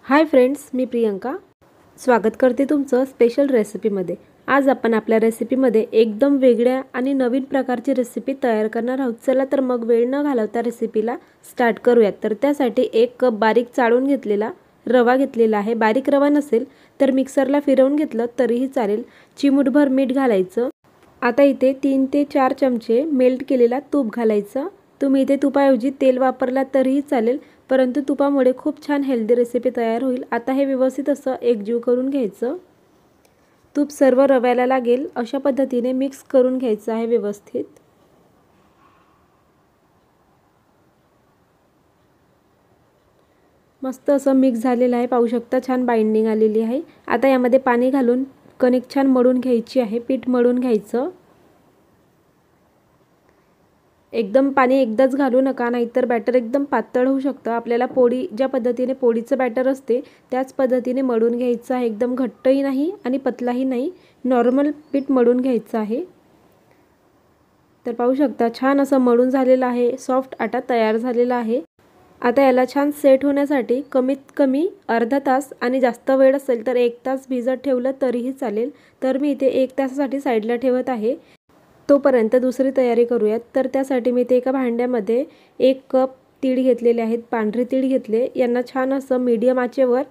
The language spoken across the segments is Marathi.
हाय फ्रेंड्स, मी प्रियंका स्वागत करते तुमचं स्पेशल रेसिपीमध्ये। आज आपण आपल्या रेसिपीमध्ये एकदम वेगळ्या आणि नवीन प्रकारची रेसिपी तयार करणार आहोत। चला तर मग वेळ न घालवता रेसिपीला स्टार्ट करूयात। तर त्यासाठी 1 कप बारीक चाळून घेतलेला रवा घेतलेला आहे। बारीक रवा नसेल तर मिक्सरला फिरवून घेतलं तरीही चालेल। चिमूटभर मीठ घालायचं। आता इथे 3 ते 4 चमचे मेल्ट केलेला तूप घालायचं। तुम्ही इथे तुपाऐवजी तेल वापरला तरीही चालेल, परंतु तुपामुळे खूप छान हेल्दी रेसिपी तयार होईल। आता हे व्यवस्थित असं एकजीव करून घ्यायचं। तूप सर्व रव्याला लागेल अशा पद्धतीने मिक्स करून घ्यायचं आहे व्यवस्थित। मस्त असं मिक्स झालेलं आहे, पाहू शकता छान बाइंडिंग आलेली आहे। आता यामध्ये पाणी घालून कणिक छान मळून घ्यायची आहे, पीठ मळून घ्यायचं। एकदम पाणी एकदाच घालू नका, नाहीतर बॅटर एकदम पातळ होऊ शकतं। आपल्याला पोळी ज्या पद्धतीने पोळीचं बॅटर असते त्याच पद्धतीने मळून घ्यायचं आहे। एकदम घट्टही नाही आणि पतलाही नाही, नॉर्मल पीठ मळून घ्यायचं आहे। तर पाहू शकता छान असं मळून झालेलं आहे, सॉफ्ट आटा तयार झालेला आहे। आता याला छान सेट होण्यासाठी कमीत कमी अर्धा तास आणि जास्त वेळ असेल तर 1 तास भिजत ठेवलं तरीही चालेल। तर मी इथे 1 तासासाठी साईडला ठेवत आहे। तोपर्यंत दुसरी तयारी करूयात। तर त्यासाठी मी इथे एका भांड्यामध्ये 1 कप तीळ घेतलेले आहेत, पांढरे तीळ घेतले। यांना छान असं मीडियम आचेवर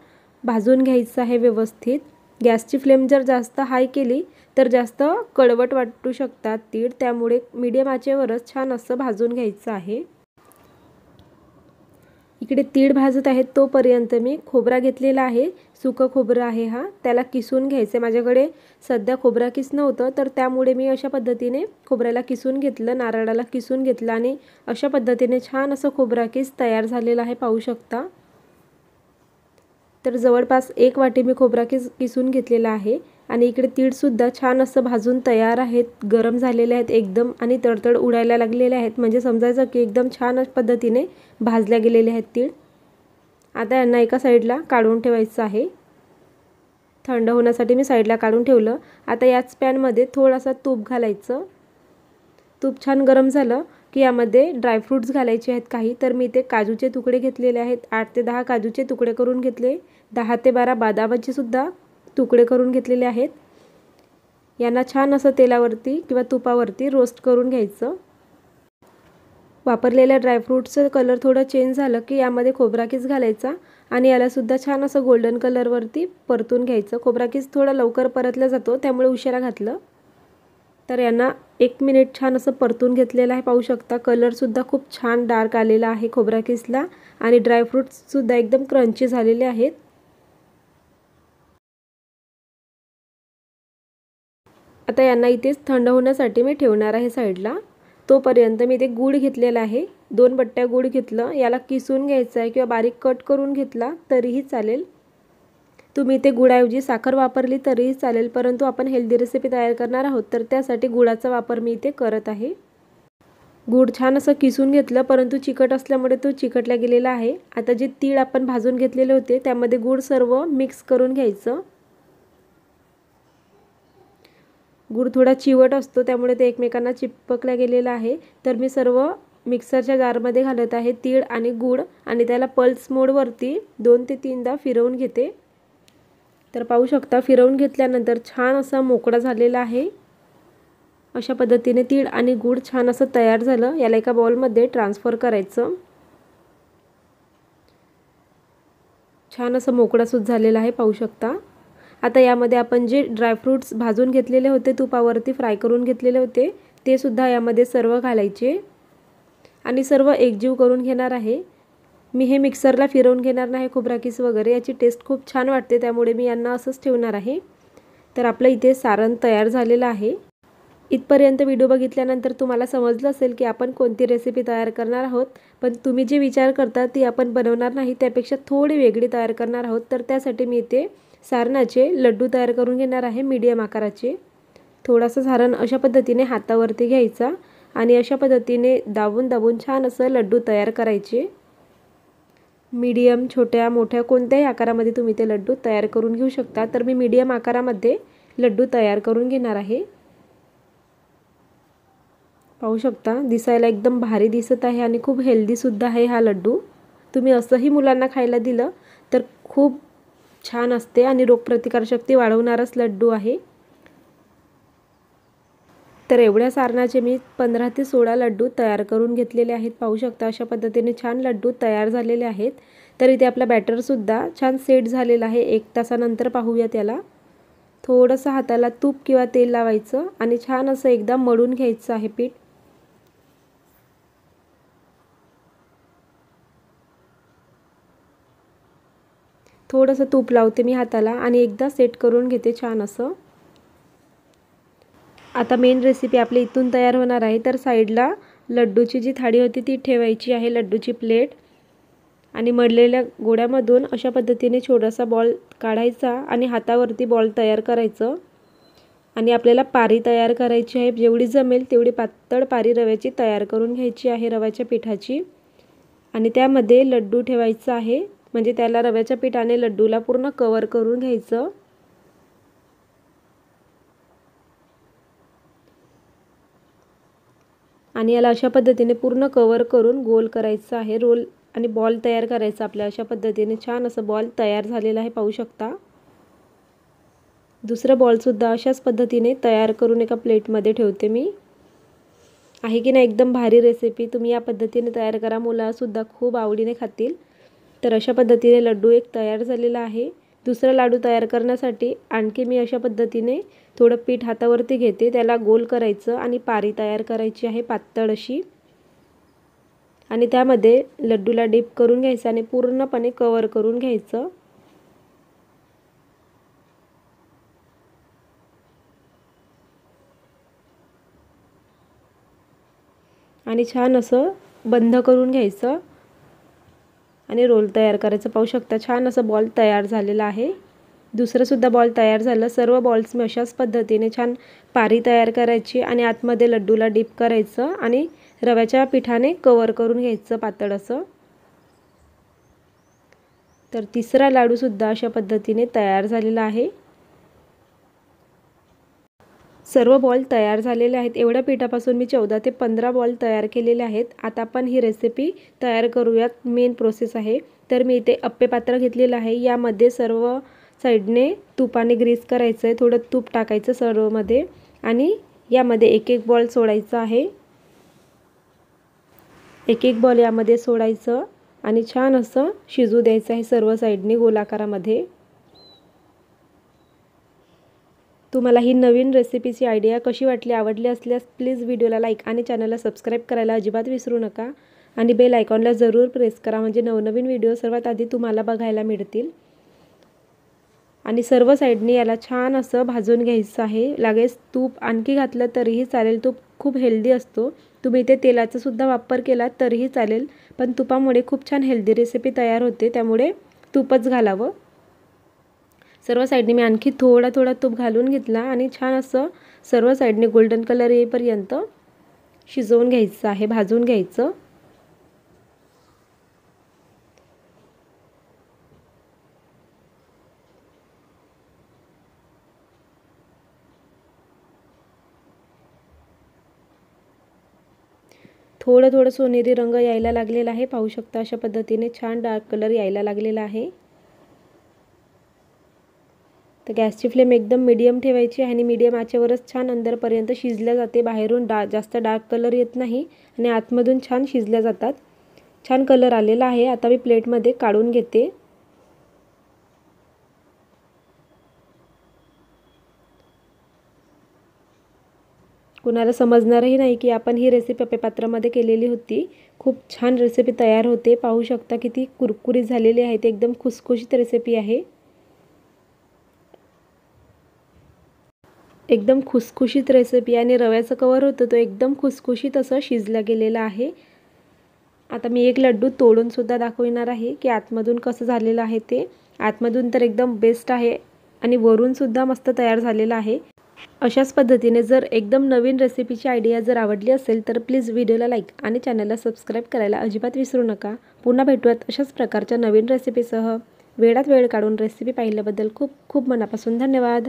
भाजून घ्यायचं आहे व्यवस्थित। गॅसची फ्लेम जर जास्त हाय केली तर जास्त कडवट वाटू शकतात तीळ, त्यामुळे मीडियम आचेवरच छान असं भाजून घ्यायचं आहे। इकडे तीळ भाजत आहेत तोपर्यंत मी खोबरा घेतलेला आहे, सुकं खोबरं आहे हा, त्याला किसून घ्यायचं। माझ्याकडे सध्या खोबरा किस नव्हतं, तर त्यामुळे मी अशा पद्धतीने खोबऱ्याला किसून घेतलं, नारळाला किसून घेतलं आणि अशा पद्धतीने छान असं खोबरा किस तयार झालेला आहे, पाहू शकता। तर जवळपास 1 वाटी मी खोबरा किसून घेतलेला आहे आणि इकडे तीळ सुद्धा छान असं भाजून तयार आहेत, गरम झालेले आहेत एकदम आणि तडतड उडायला लागलेले आहेत, म्हणजे समजायचं की एकदम छान पद्धतीने भाजल्या गेलेले आहेत तीळ। आता यांना एका साईडला काढून ठेवायचं आहे। थंड होण्यासाठी मी साईडला काढून ठेवलं। आता याच पॅनमध्ये थोडासा तूप घालायचं। तूप छान गरम झालं की यामध्ये ड्रायफ्रूट्स घालायचे आहेत काही। तर मी इथे काजूचे तुकडे घेतलेले आहेत, 8 ते 10 काजूचे तुकडे करून घेतले। 10 ते 12 बदामाचे सुद्धा तुकडे करून घेतलेले आहेत। यांना छान असं तेलावरती किंवा तुपावरती रोस्ट करून घ्यायचं। वापरलेल्या ड्रायफ्रूट्सचं कलर थोडं चेंज झालं की यामध्ये खोबरा किस घालायचा आणि याला सुद्धा छान असं गोल्डन कलरवरती परतून घ्यायचं। खोबरा किस थोडा लवकर परतला जातो, त्यामुळे उशिरा घातलं। तर यांना 1 मिनिट छान असं परतून घेतलेलं आहे, पाहू शकता। कलर सुद्धा खूप छान डार्क आलेला आहे खोबरा किसला आणि ड्रायफ्रूट्स सुद्धा एकदम क्रंची झालेले आहेत। आता यांना इथेच थंड होण्यासाठी मी ठेवणार आहे साईडला। तोपर्यंत मी इथे गूळ घेतलेला आहे, 2 बट्ट्या गूळ घेतलं। याला किसून घ्यायचं आहे किंवा बारीक कट करून घेतला तरीही चालेल। तुम्ही इथे गुळाऐवजी साखर वापरली तरीही चालेल, परंतु आपण हेल्दी रेसिपी तयार करणार आहोत तर त्यासाठी गुळाचा वापर मी इथे करत आहे। गूळ छान असं किसून घेतलं, परंतु चिकट असल्यामुळे तो चिकटला गेलेला आहे। आता जे तीळ आपण भाजून घेतलेले होते त्यामध्ये गूळ सर्व मिक्स करून घ्यायचं। गूळ थोडा चिवट असतो, त्यामुळे ते एकमेकांना चिपकला गेलेला आहे। तर मी सर्व मिक्सरच्या जारमध्ये घालत आहे तीळ आणि गूळ आणि त्याला पल्स मोडवरती 2 ते 3दा फिरवून घेते। तर पाहू शकता फिरवून घेतल्यानंतर छान असा मोकळा झालेला आहे। अशा पद्धतीने तीळ आणि गूळ छान असं तयार झालं। याला एका बाउलमध्ये ट्रान्सफर करायचं। छान असं मोकळा सूत झालेला आहे, पाहू शकता। आता यामध्ये आपण जे ड्रायफ्रूट्स भाजून घेतलेले होते, तुपावरती फ्राय करून घेतलेले होते, ते सुद्धा यामध्ये सर्व घालायचे आणि सर्व एकजीव करून घेणार आहे। मी हे मिक्सरला फिरवून घेणार नाही खोबरा किस वगैरे, याची टेस्ट खूप छान वाटते, त्यामुळे मी यांना असंच ठेवणार आहे। तर आपलं इथे सारण तयार झालेलं आहे। इथपर्यंत व्हिडिओ बघितल्यानंतर तुम्हाला समजलं असेल की आपण कोणती रेसिपी तयार करणार आहोत, पण तुम्ही जे विचार करता ती आपण बनवणार नाही, त्यापेक्षा थोडी वेगळी तयार करणार आहोत। तर त्यासाठी मी इथे सारणाचे लड्डू तयार करून घेणार आहे, मीडियम आकाराचे। थोडासा सारण अशा पद्धतीने हातावरती घ्यायचा आणि अशा पद्धतीने दाबून दाबून छान असं लड्डू तयार करायचे। मीडियम, छोट्या, मोठ्या कोणत्याही आकारामध्ये तुम्ही ते लड्डू तयार करून घेऊ शकता। तर मी मीडियम आकारामध्ये लड्डू तयार करून घेणार आहे। पाहू शकता दिसायला एकदम भारी दिसत आहे आणि खूप हेल्दी सुद्धा आहे हा लड्डू। तुम्ही असंही मुलांना खायला दिलं तर खूप छान असते आणि रोगप्रतिकारशक्ती वाढवणाराच लड्डू आहे। तर एवढ्या सारणाचे मी 15 ते 16 लड्डू तयार करून घेतलेले आहेत। पाहू शकता अशा पद्धतीने छान लड्डू तयार झालेले आहेत। तर इथे आपला बॅटर सुद्धा छान सेट झालेला आहे। 1 तासानंतर पाहूया त्याला। थोडंसं हाताला तूप किंवा तेल लावायचं आणि छान असं एकदा मळून घ्यायचं आहे पीठ। थोडंसं तूप लावते मी हाताला आणि एकदा सेट करून घेते छान असं। आता मेन रेसिपी आपली इथून तयार होणार आहे। तर साईडला लड्डूची जी थाळी होती ती ठेवायची आहे, लड्डूची प्लेट, आणि मळलेल्या गोळ्यामधून अशा पद्धतीने छोटासा बॉल काढायचा आणि हातावरती बॉल तयार करायचं आणि आपल्याला पारी तयार करायची आहे। जेवढी जमेल तेवढी पातळ पारी रव्याची तयार करून घ्यायची आहे, रव्याच्या पिठाची, आणि त्यामध्ये लड्डू ठेवायचा आहे। म्हणजे त्याला रव्याच्या पिठाने लड्डूला पूर्ण कव्हर करून घ्यायचं। आणि याला अशा पद्धतीने पूर्ण कव्हर करून गोल करायचं आहे, रोल आणि बॉल तयार करायचा आपल्या। अशा पद्धतीने छान असं बॉल तयार झालेला आहे, पाहू शकता। दुसरा बॉल सुद्धा अशाच पद्धतीने तयार करून एका प्लेटमध्ये ठेवते मी। आहे की नाही एकदम भारी रेसिपी, तुम्ही या पद्धतीने तयार करा, मुलं सुद्धा खूप आवडीने खातील। तर अशा पद्धतीने लड्डू एक तयार झालेला आहे। दुसरा लाडू तयार करण्यासाठी आणखी मी अशा पद्धतीने थोडं पीठ हातावरती घेते, त्याला गोल करायचं आणि पारी तयार करायची आहे पातळ अशी, आणि त्यामध्ये लड्डूला डीप करून घ्यायचं आणि पूर्णपणे कव्हर करून घ्यायचं। आणि छान असं बंद करून घ्यायचं आणि रोल तयार करायचं। पाहू शकता छान असं बॉल तयार झालेला आहे। दुसरं सुद्धा बॉल तयार झालं। सर्व बॉल्स मी अशाच पद्धतीने छान पारी तयार करायची आणि आतमध्ये लड्डूला डीप करायचं आणि रव्याच्या पिठाने कव्हर करून घ्यायचं पातळ असं। तर तिसरा लाडू सुद्धा अशा पद्धतीने तयार झालेला आहे। सर्व बॉल तयार झालेले आहेत। एवढ्या पिठापासून मी 14 ते 15 बॉल तयार केलेले आहेत। आता आपण ही रेसिपी तयार करूयात, मेन प्रोसेस आहे। तर मी इथे अप्पे पात्र घेतलेलं आहे, यामध्ये सर्व साईडने तुपाने ग्रीस करायचं आहे, थोडं तूप टाकायचं सर्वमध्ये आणि यामध्ये एक एक बॉल सोडायचा आहे, एक एक बॉल यामध्ये सोडायचं आणि छान असं शिजू द्यायचं आहे सर्व साईडने गोलाकारामध्ये। तुम्हाला ही नवीन रेसिपीची आयडिया कशी वाटली, आवडली असल्यास प्लीज व्हिडिओला लाईक आणि चॅनलला सबस्क्राईब करायला अजिबात विसरू नका आणि बेल आयकॉनला जरूर प्रेस करा, म्हणजे नवनवीन व्हिडिओ सर्वात आधी तुम्हाला बघायला मिळतील। आणि सर्व साईडने याला छान असं भाजून घ्यायचं आहे। लागेच तूप आणखी घातलं तरीही चालेल, तूप खूप हेल्दी असतो। तुम्ही इथे तेलाचा सुद्धा वापर केला तरीही चालेल, पण तुपामुळे खूप छान हेल्दी रेसिपी तयार होते, त्यामुळे तूपच घालावं। सर्व साईडने मी आणखी थोडा तूप घालून घेतला आणि छान असं सर्व साईडने गोल्डन कलर येईपर्यंत शिजवून घ्यायचं आहे, भाजून घ्यायचं। थोडं सोनेरी रंग यायला लागलेला आहे, पाहू शकता अशा पद्धतीने छान डार्क कलर यायला लागलेला आहे। तर गॅसची फ्लेम एकदम मीडियम ठेवायची आणि मीडियम आचेवरच छान अंदरपर्यंत शिजल्या जाते। बाहेरून जास्त डार्क कलर येत नाही आणि आतमधून छान शिजल्या जातात। छान कलर आलेला आहे। आता मी प्लेटमध्ये काढून घेते। कुणाला समजणारही नाही की आपण ही रेसिपी अप्पे पात्रामध्ये केलेली होती। खूप छान रेसिपी तयार होते, पाहू शकता किती कुरकुरीत झालेली आहे, ते एकदम खुसखुशीत रेसिपी आहे। एकदम खुसखुशीत रेसिपी आणि रव्याचं कव्हर होतं तो एकदम खुसखुशीत असं शिजला गेलेला आहे। आता मी एक लड्डू तोडून सुद्धा दाखवणार आहे की आतमधून कसं झालेलं आहे ते। आतमधून तर एकदम बेस्ट आहे आणि वरून सुद्धा मस्त तयार झालेला आहे। अशाच पद्धतीने जर एकदम नवीन रेसिपीची आयडिया जर आवडली असेल तर प्लीज व्हिडिओला लाईक आणि चॅनलला सबस्क्राईब करायला अजिबात विसरू नका। पुन्हा भेटूयात अशाच प्रकारच्या नवीन रेसिपीसह। वेळात वेळ काढून रेसिपी पाहिल्याबद्दल खूप खूप मनापासून धन्यवाद।